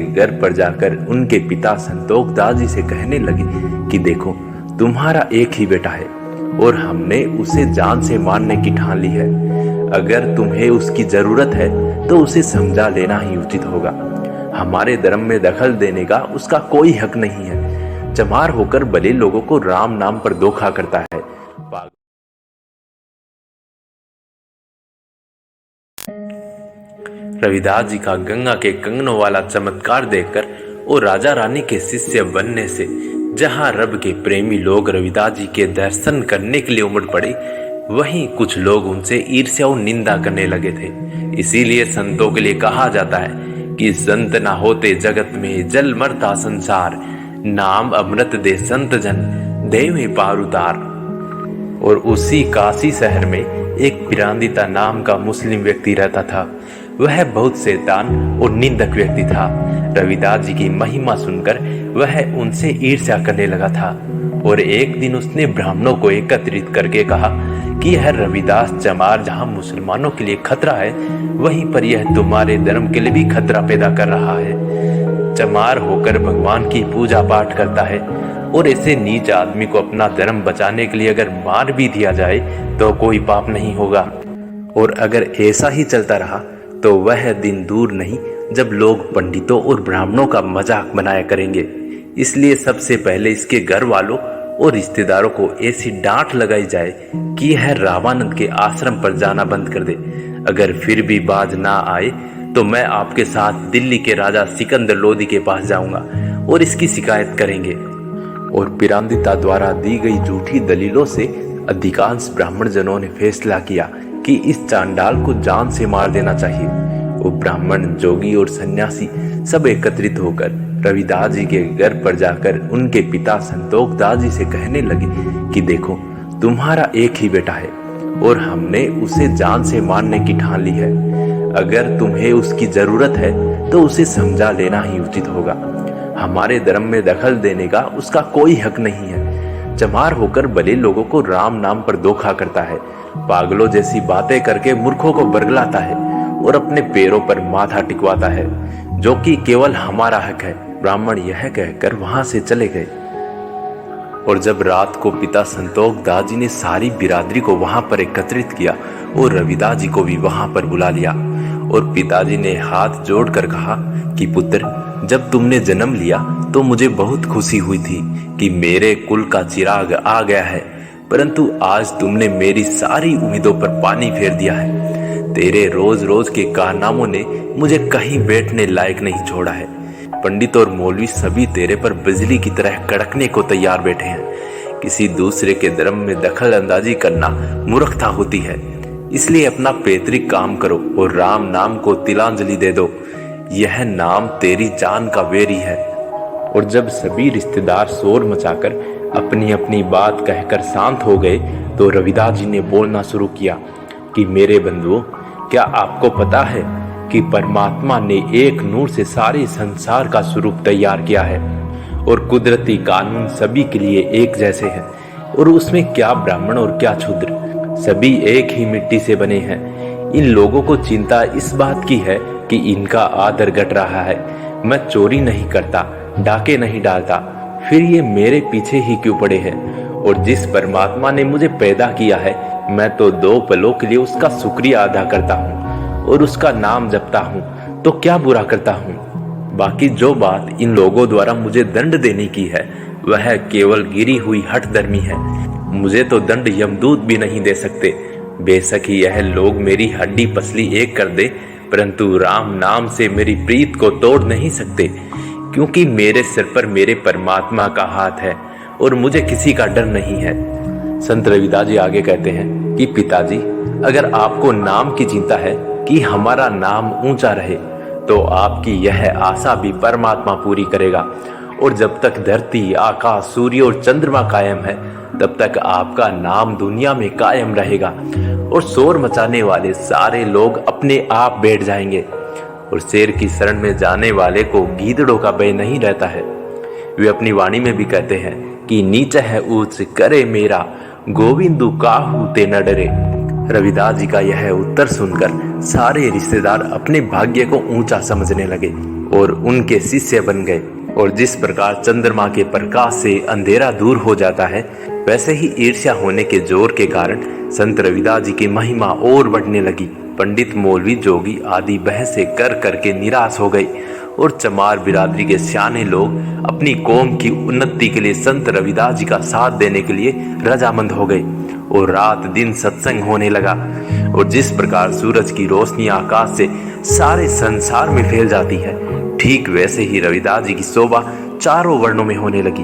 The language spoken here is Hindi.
घर पर जाकर उनके पिता संतोख दास जी से कहने लगे कि देखो, तुम्हारा एक ही बेटा है और हमने उसे जान से मारने की ठान ली है। अगर तुम्हें उसकी जरूरत है तो उसे समझा लेना ही उचित होगा। हमारे धर्म में दखल देने का उसका कोई हक नहीं है। चमार होकर भले लोगों को राम नाम पर धोखा करता है। रविदास जी का गंगा के कंगनों वाला चमत्कार देखकर और राजा रानी के शिष्य बनने से जहां रब के प्रेमी लोग रविदास जी के दर्शन करने के लिए उमड़ पड़े, वहीं कुछ लोग उनसे ईर्ष्या और निंदा करने लगे थे। इसीलिए संतों के लिए कहा जाता है कि संत ना होते जगत में जल मरता संसार, नाम अमृत दे संत जन देवे पार उतार। और उसी काशी शहर में एक पिरांदिता नाम का मुस्लिम व्यक्ति रहता था। वह बहुत शैतान और निंदक व्यक्ति था। रविदास जी की महिमा सुनकर वह उनसे ईर्ष्या करने लगा था और एक दिन उसने ब्राह्मणों को एकत्रित करके कहा कि यह रविदास चमार जहां मुसलमानों के लिए खतरा है, वहीं पर यह तुम्हारे धर्म के लिए भी खतरा पैदा कर रहा है। चमार होकर भगवान की पूजा पाठ करता है और ऐसे नीच आदमी को अपना धर्म बचाने के लिए अगर मार भी दिया जाए तो कोई पाप नहीं होगा। और अगर ऐसा ही चलता रहा तो वह दिन दूर नहीं जब लोग पंडितों और ब्राह्मणों का मजाक बनाया करेंगे। इसलिए सबसे पहले इसके घर वालों और रिश्तेदारों को ऐसी डांट लगाई जाए कि यह रामानंद के आश्रम पर जाना बंद कर दे। अगर फिर भी बाज ना आए तो मैं आपके साथ दिल्ली के राजा सिकंदर लोदी के पास जाऊंगा और इसकी शिकायत करेंगे। और पिरांदिता द्वारा दी गई झूठी दलीलों से अधिकांश ब्राह्मण जनों ने फैसला किया कि इस चांडाल को जान से मार देना चाहिए। वो ब्राह्मण, जोगी और सन्यासी सब एकत्रित होकर रविदास जी के घर पर जाकर उनके पिता संतोख दास जी से कहने लगे कि देखो, तुम्हारा एक ही बेटा है और हमने उसे जान से मारने की ठान ली है। अगर तुम्हें उसकी जरूरत है तो उसे समझा लेना ही उचित होगा। हमारे धर्म में दखल देने का उसका कोई हक नहीं है। चमार होकर भले लोगों को राम नाम पर धोखा करता है, पागलों जैसी बातें करके मूर्खों को बरगलाता है और अपने पैरों पर माथा टिकवाता है, जो कि केवल हमारा हक है। ब्राह्मण यह कहकर वहां से चले गए। और जब रात को पिता संतोख दास जी ने सारी बिरादरी को वहां पर एकत्रित किया और रविदास जी को भी वहां पर बुला लिया और पिताजी ने हाथ जोड़कर कहा कि पुत्र, जब तुमने जन्म लिया तो मुझे बहुत खुशी हुई थी कि मेरे कुल का चिराग आ गया है, परंतु आज तुमने मेरी सारी उम्मीदों पर पानी फेर दिया है। तेरे रोज रोज के कारनामों ने मुझे कहीं बैठने लायक नहीं छोड़ा है। पंडित और मौलवी सभी तेरे पर बिजली की तरह कड़कने को तैयार बैठे हैं। किसी दूसरे के धर्म में दखल अंदाजी करना मूर्खता होती है। इसलिए अपना पैतृक काम करो और राम नाम को तिलांजलि दे दो। यह नाम तेरी जान का वेरी है। और जब सभी रिश्तेदार शोर मचाकर अपनी अपनी बात कहकर शांत हो गए तो रविदास जी ने बोलना शुरू किया कि मेरे बंधुओं, क्या आपको पता है कि परमात्मा ने एक नूर से सारे संसार का स्वरूप तैयार किया है और कुदरती कानून सभी के लिए एक जैसे हैं, और उसमें क्या ब्राह्मण और क्या शूद्र, सभी एक ही मिट्टी से बने हैं। इन लोगों को चिंता इस बात की है कि इनका आदर घट रहा है। मैं चोरी नहीं करता, डाके नहीं डालता, फिर ये मेरे पीछे ही क्यों पड़े हैं? और जिस परमात्मा ने मुझे पैदा किया है, मैं तो दो पलों के लिए उसका शुक्रिया अदा करता हूँ और उसका नाम जपता हूँ, तो क्या बुरा करता हूँ? बाकी जो बात इन लोगों द्वारा मुझे दंड देने की है, वह केवल गिरी हुई हठधर्मी है। मुझे तो दंड यमदूत भी नहीं दे सकते। बेशक ही यह लोग मेरी हड्डी पसली एक कर दे, परंतु राम नाम से मेरी प्रीत को तोड़ नहीं सकते, क्योंकि मेरे सिर पर मेरे परमात्मा का हाथ है और मुझे किसी का डर नहीं है। संत रविदास जी आगे कहते हैं कि पिताजी, अगर आपको नाम की चिंता है कि हमारा नाम ऊंचा रहे, तो आपकी यह आशा भी परमात्मा पूरी करेगा। और जब तक धरती, आकाश, सूर्य और चंद्रमा कायम है, तब तक आपका नाम दुनिया में कायम रहेगा और शोर मचाने वाले सारे लोग अपने आप बैठ जाएंगे। और शेर की शरण में जाने वाले को गीदड़ों का भय नहीं रहता है। वे अपनी वाणी में भी कहते हैं कि नीच है ऊंच करे मेरा, गोविंदु काहू ते न डरे। रविदास जी का यह उत्तर सुनकर सारे रिश्तेदार अपने भाग्य को ऊंचा समझने लगे और उनके शिष्य बन गए। और जिस प्रकार चंद्रमा के प्रकाश से अंधेरा दूर हो जाता है, वैसे ही ईर्ष्या होने के जोर के कारण संत रविदास जी की महिमा और बढ़ने लगी। पंडित, मौलवी, जोगी आदि बहसें कर करके निराश हो गए और चमार बिरादरी के सियाने लोग अपनी कौम की उन्नति के लिए संत रविदास जी का साथ देने के लिए रजामंद हो गए और रात दिन सत्संग होने लगा। और जिस प्रकार सूरज की रोशनी आकाश से सारे संसार में फैल जाती है, ठीक वैसे ही रविदास जी की शोभा चारों वर्णों में होने लगी।